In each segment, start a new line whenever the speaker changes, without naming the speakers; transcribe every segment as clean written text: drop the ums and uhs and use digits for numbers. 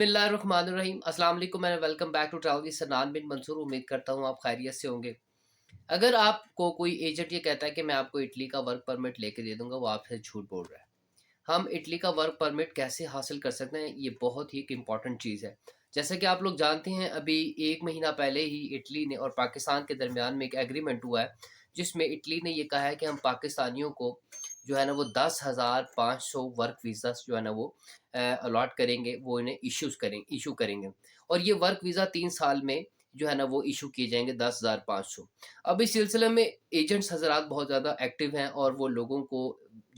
बिस्मिल्लाहिर्रहमानिर्रहीम अस्सलाम वालेकुम and welcome back to travel with Sanan bin Mansoor. उम्मीद करता हूँ आप खैरियत से होंगे। अगर आपको कोई एजेंट ये कहता है कि मैं आपको इटली का वर्क परमिट लेके दे दूंगा, वो आपसे झूठ बोल रहा है। हम इटली का वर्क परमिट कैसे हासिल कर सकते हैं, ये बहुत ही एक इम्पॉर्टेंट चीज़ है। जैसे कि आप लोग जानते हैं, अभी 1 महीना पहले ही इटली ने और पाकिस्तान के दरमियान में एक एग्रीमेंट हुआ है, जिसमें इटली ने ये कहा है कि हम पाकिस्तानियों को जो है ना वो 10,500 वर्क वीज़ास जो है ना वो अलॉट करेंगे, वो इन्हें इशू करेंगे। और ये वर्क वीज़ा 3 साल में जो है ना वो इशू किए जाएँगे 10,500। अब इस सिलसिले में एजेंट्स हज़रात बहुत ज़्यादा एक्टिव हैं और वो लोगों को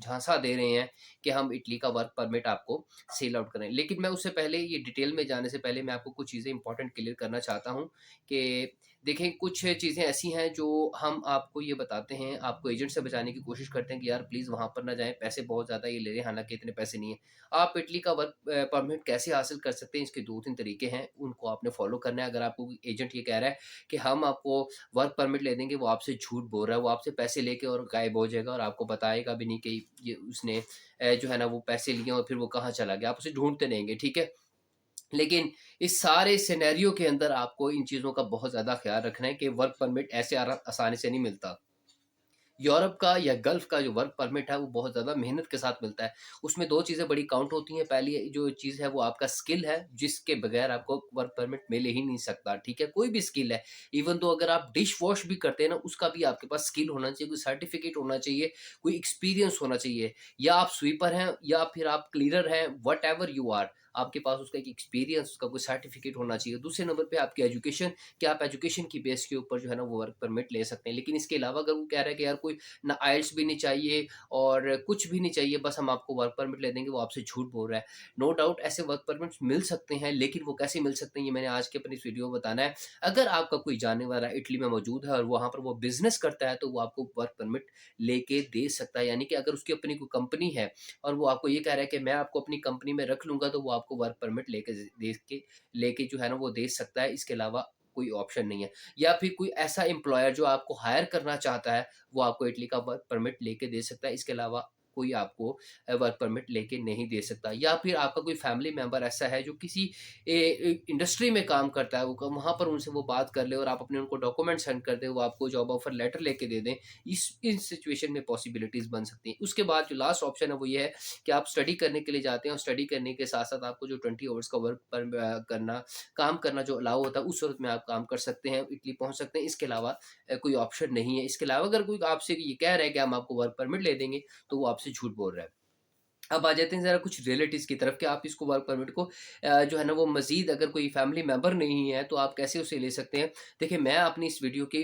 झांसा दे रहे हैं कि हम इटली का वर्क परमिट आपको सेल आउट करें। लेकिन मैं उससे पहले ये डिटेल में जाने से पहले मैं आपको कुछ चीज़ें इंपॉर्टेंट क्लियर करना चाहता हूँ कि देखें, कुछ चीज़ें ऐसी हैं जो हम आपको ये बताते हैं, आपको एजेंट से बचाने की कोशिश करते हैं कि यार प्लीज़ वहाँ पर ना जाएँ, पैसे बहुत ज़्यादा ये ले रहे हैं, हालाँकि इतने पैसे नहीं हैं। आप इटली का वर्क परमिट कैसे हासिल कर सकते हैं, इसके 2-3 तरीके हैं, उनको आपने फ़ॉलो करना है। अगर आपको कोई एजेंट ये कह रहा है कि हम आपको वर्क परमिट ले देंगे, वो आपसे झूठ बोल रहा है, वो आपसे पैसे लेके और गायब हो जाएगा और आपको बताएगा भी नहीं कि ये उसने जो है ना वो पैसे लिए और फिर वो कहाँ चला गया, आप उसे ढूँढते रहेंगे, ठीक है? लेकिन इस सारे सिनेरियो के अंदर आपको इन चीज़ों का बहुत ज़्यादा ख़्याल रखना है कि वर्क परमिट ऐसे आसानी से नहीं मिलता। यूरोप का या गल्फ़ का जो वर्क परमिट है, वो बहुत ज़्यादा मेहनत के साथ मिलता है। उसमें 2 चीज़ें बड़ी काउंट होती हैं। पहली जो चीज़ है वो आपका स्किल है, जिसके बगैर आपको वर्क परमिट मिल ही नहीं सकता, ठीक है? कोई भी स्किल है, इवन दो अगर आप डिश वॉश भी करते हैं ना, उसका भी आपके पास स्किल होना चाहिए, कोई सर्टिफ़िकेट होना चाहिए, कोई एक्सपीरियंस होना चाहिए। या आप स्वीपर हैं या फिर आप क्लीनर हैं, व्हाटएवर यू आर, आपके पास उसका एक एक्सपीरियंस, उसका कोई सर्टिफ़िकेट होना चाहिए। दूसरे नंबर पे आपकी एजुकेशन, कि आप एजुकेशन की बेस के ऊपर जो है ना वो वर्क परमिट ले सकते हैं। लेकिन इसके अलावा अगर वो कह रहा है कि यार कोई ना आइल्स भी नहीं चाहिए और कुछ भी नहीं चाहिए, बस हम आपको वर्क परमिट ले देंगे, वो आपसे झूठ बोल रहा है। नो डाउट ऐसे वर्क परमिट्स मिल सकते हैं, लेकिन वो कैसे मिल सकते हैं, ये मैंने आज के अपनी इस वीडियो में बताना है। अगर आपका कोई जानने वाला इटली में मौजूद है और वहाँ पर वो बिज़नेस करता है, तो वो आपको वर्क परमिट लेके दे सकता है। यानी कि अगर उसकी अपनी कोई कंपनी है और वो आपको ये कह रहा है कि मैं आपको अपनी कंपनी में रख लूँगा, तो वो आपको वर्क परमिट लेके जो है ना वो दे सकता है। इसके अलावा कोई ऑप्शन नहीं है। या फिर कोई ऐसा एम्प्लॉयर जो आपको हायर करना चाहता है, वो आपको इटली का वर्क परमिट लेके दे सकता है। इसके अलावा कोई आपको वर्क परमिट लेके नहीं दे सकता। या फिर आपका कोई फैमिली मेंबर ऐसा है जो किसी इंडस्ट्री में काम करता है, वो वहाँ पर उनसे वो बात कर ले और आप अपने उनको डॉक्यूमेंट सेंड कर दें, वो आपको जॉब ऑफर लेटर लेके दे दें। इस सिचुएशन में पॉसिबिलिटीज़ बन सकती हैं। उसके बाद जो लास्ट ऑप्शन है वो ये है कि आप स्टडी करने के लिए जाते हैं और स्टडी करने के साथ-साथ आपको जो 20 आवर्स का वर्क काम करना जो अलाउ होता है, उस सूरत में आप काम कर सकते हैं, इटली पहुँच सकते हैं। इसके अलावा कोई ऑप्शन नहीं है। इसके अलावा अगर कोई आपसे ये कह रहा है कि हम आपको वर्क परमिट ले देंगे, तो वो आपसे झूठ बोल रहा है। अब आ जाते हैं ज़रा कुछ रियलिटीज़ की तरफ कि आप इसको वर्क परमिट को जो है ना वो मज़ीद अगर कोई फैमिली मेंबर नहीं है, तो आप कैसे उसे ले सकते हैं। देखिए, मैं अपनी इस वीडियो के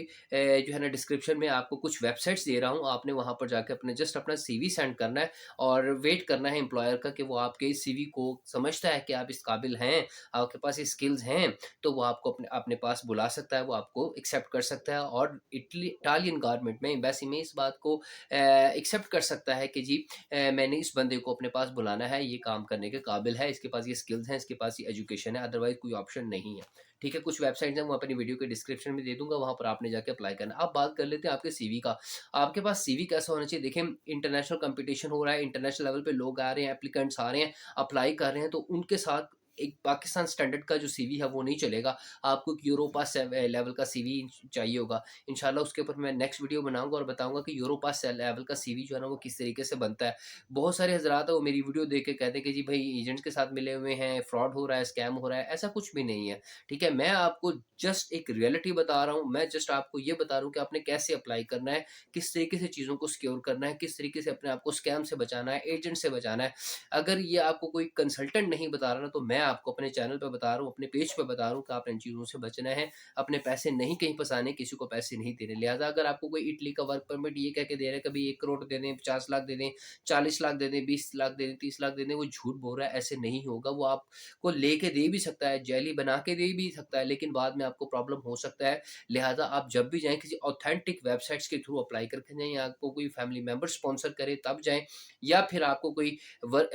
जो है ना डिस्क्रिप्शन में आपको कुछ वेबसाइट्स दे रहा हूँ। आपने वहाँ पर जाके अपने जस्ट अपना सीवी सेंड करना है और वेट करना है एम्प्लॉयर का कि वो आपके इस सीवी को समझता है कि आप इस काबिल हैं, आपके पास ये स्किल्स हैं, तो वो आपको अपने अपने पास बुला सकता है, वो आपको एक्सेप्ट कर सकता है और इटालियन गवर्नमेंट में, एम्बेसी में इस बात को एक्सेप्ट कर सकता है कि जी मैंने इस बंदे को अपने पास बुलाना है, ये काम करने के काबिल है, इसके पास ये स्किल्स हैं, इसके पास ये एजुकेशन है, अदरवाइज़ कोई ऑप्शन नहीं है। ठीक है? कुछ वेबसाइट्स हैं, वो अपनी वीडियो के डिस्क्रिप्शन में दे दूँगा, वहाँ पर आपने जाके अप्लाई करना है। अब बात कर लेते हैं आपके सीवी का। आपके पास सीवी कैसा होना चाहिए? देखिए, इंटरनेशनल कॉम्पिटिशन हो रहा है, इंटरनेशनल लेवल पे लोग आ रहे हैं, एप्लीकेंट्स आ रहे हैं, अप्लाई कर रहे हैं, तो उनके साथ एक पाकिस्तान स्टैंडर्ड का जो सीवी है, वो नहीं चलेगा। आपको एक यूरोपास लेवल का सीवी चाहिए होगा। इंशाल्लाह उसके ऊपर मैं नेक्स्ट वीडियो बनाऊँगा और बताऊँगा कि यूरोपास लेवल का सीवी जो है ना वो किस तरीके से बनता है। बहुत सारे हज़रात हैं वो मेरी वीडियो देख के कहते हैं कि जी भाई एजेंट्स के साथ मिले हुए हैं, फ्रॉड हो रहा है, स्कैम हो रहा है, ऐसा कुछ भी नहीं है। ठीक है? मैं आपको जस्ट एक रियलिटी बता रहा हूँ, मैं जस्ट आपको ये बता रहा हूँ कि आपने कैसे अप्लाई करना है, किस तरीके से चीज़ों को सिक्योर करना है, किस तरीके से अपने आप को स्कैम से बचाना है, एजेंट से बचाना है। अगर ये आपको कोई कंसल्टेंट नहीं बता रहा ना, तो मैं आपको अपने चैनल पे बता रहा हूँ, अपने पेज पे बता रहा हूँ कि आप इन चीज़ों से बचना है। अपने पैसे नहीं कहीं फँसाने, किसी को पैसे नहीं देने। लिहाज़ा अगर आपको कोई इटली का वर्क परमिट ये कह के दे रहा है, कभी 1 करोड़ दे दें, 50 लाख दे दें, 40 लाख दे दें, 20 लाख दे दें, 30 लाख दे दें, वो झूठ बोल रहा है, ऐसे नहीं होगा। वो आपको लेके दे भी सकता है, जेली बना के दे भी सकता है, लेकिन बाद में आपको प्रॉब्लम हो सकता है। लिहाज़ा आप जब भी जाएँ, किसी ऑथेंटिक वेबसाइट्स के थ्रू अप्लाई करके जाएँ, या आपको कोई फैमिली मेंबर स्पॉन्सर करे तब जाएँ, या फिर आपको कोई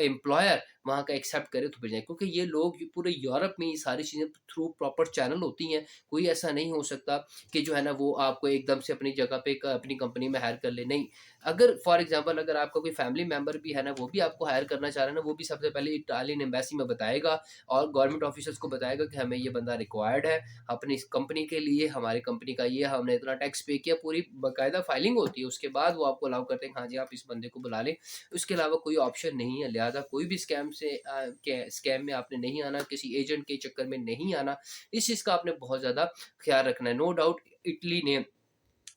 एम्प्लॉयर वहाँ का एक्सेप्ट करे तो फिर जाएँ। क्योंकि ये लोग पूरे यूरोप में ये सारी चीज़ें थ्रू प्रॉपर चैनल होती हैं। कोई ऐसा नहीं हो सकता कि जो है ना वो आपको एकदम से अपनी जगह पे अपनी कंपनी में हायर कर ले, नहीं। अगर फॉर एग्ज़ाम्पल अगर आपका कोई फैमिली मेंबर भी है ना, वो भी आपको हायर करना चाह रहा है ना, वो भी सबसे पहले इटालियन एम्बेसी में बताएगा और गवर्नमेंट ऑफिसर्स को बताएगा कि हमें ये बंदा रिक्वायर्ड है, अपनी इस कंपनी के लिए, हमारी कंपनी का ये हमने इतना टैक्स पे किया, पूरी बाकायदा फाइलिंग होती है। उसके बाद वो आपको अलाउ करते हैं कि हाँ जी, आप इस बंदे को बुला लें। उसके अलावा कोई ऑप्शन नहीं है, लिहाज़ा कोई भी स्कैम से के स्कैम में आपने नहीं आना, किसी एजेंट के चक्कर में नहीं आना। इस चीज़ का आपने बहुत ज़्यादा ख़्याल रखना है। नो डाउट इटली ने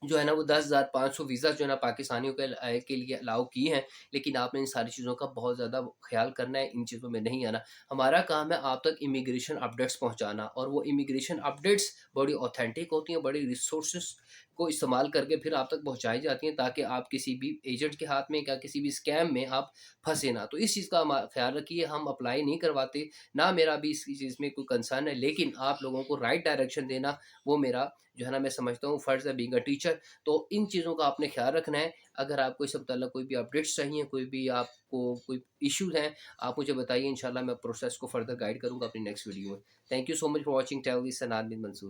जो है ना वो 10,500 वीज़ा जो है ना पाकिस्तानियों के लिए अलाउ की हैं, लेकिन आपने इन सारी चीज़ों का बहुत ज़्यादा ख़्याल करना है, इन चीज़ों में नहीं आना। हमारा काम है आप तक इमिग्रेशन अपडेट्स पहुँचाना और वो इमिग्रेशन अपडेट्स बड़ी ऑथेंटिक होती हैं, बड़ी रिसोर्सेज़ को इस्तेमाल करके फिर आप तक पहुँचाई जाती हैं ताकि आप किसी भी एजेंट के हाथ में या किसी भी स्कैम में आप फँसे ना। तो इस चीज़ का ख़्याल रखिए, हम अप्लाई नहीं करवाते, ना मेरा भी इस चीज़ में कोई कंसर्न है, लेकिन आप लोगों को राइट डायरेक्शन देना वो मेरा जो है ना मैं समझता हूँ फ़र्ज़ है बीइंग अ टीचर। तो इन चीज़ों का आपने ख़्याल रखना है। अगर आपको इससे मुतल्लिक़ कोई भी अपडेट्स चाहिए, कोई भी आपको कोई इश्यूज़ हैं, आप मुझे बताइए, इंशाल्लाह मैं प्रोसेस को फ़र्दर गाइड करूँगा अपनी नेक्स्ट वीडियो में। Thank you so much for watching travel with Sanan bin Mansoor.